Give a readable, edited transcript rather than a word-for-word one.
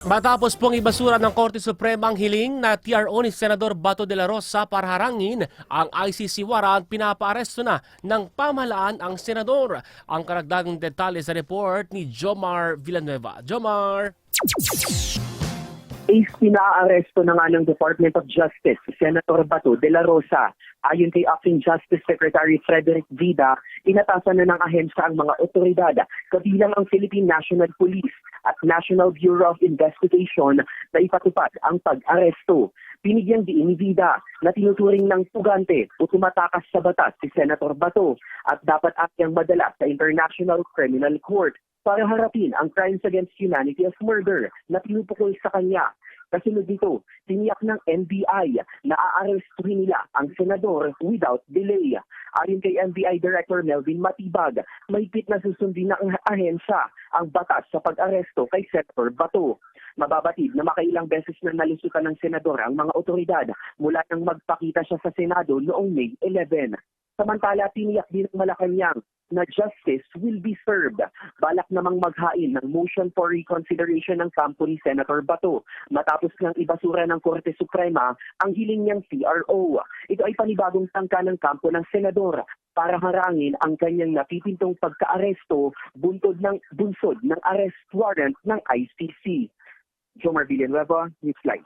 Matapos pong ibasura ng Korte Suprema ang hiling na TRO ni Senador Bato de la Rosa para harangin ang ICC warrant, pinapaaresto na ng pamahalaan ang senador. Ang karagdagang detalye sa report ni Jomar Villanueva. Jomar! Pinaaresto na nga ng Department of Justice si Senator Bato de la Rosa. Ayon kay Acting Justice Secretary Frederick Vida, inatasan na ng ahensya ang mga otoridad, kabilang ang Philippine National Police at National Bureau of Investigation na ipatupad ang pag-aresto. Binigyang diin ni Vida na tinuturing ng pugante o tumatakas sa batas si Senator Bato at dapat akyang madala sa International Criminal Court para harapin ang crimes against humanity as murder na pinupukol sa kanya. Kasunod dito, tiniyak ng NBI na aarestuhin nila ang senador without delay. Ayon kay NBI Director Melvin Matibag, mahigpit na susundin ng ahensya ang batas sa pag-aresto kay Senator Bato. Mababatid na makailang beses na nalusutan ng senador ang mga otoridad mula nang magpakita siya sa Senado noong May 11. Samantala, tiniyak din ng Malacanang na justice will be served. Balak namang maghain ng motion for reconsideration ng kampo ni Senator Bato matapos ngang ibasura ng Korte Suprema ang hiling niyang TRO. Ito ay panibagong tangka ng kampo ng senador para harangin ang kanyang napipintong pagka-aresto bunsod ng arrest warrant ng ICC. Jomar Villanueva, Newsline.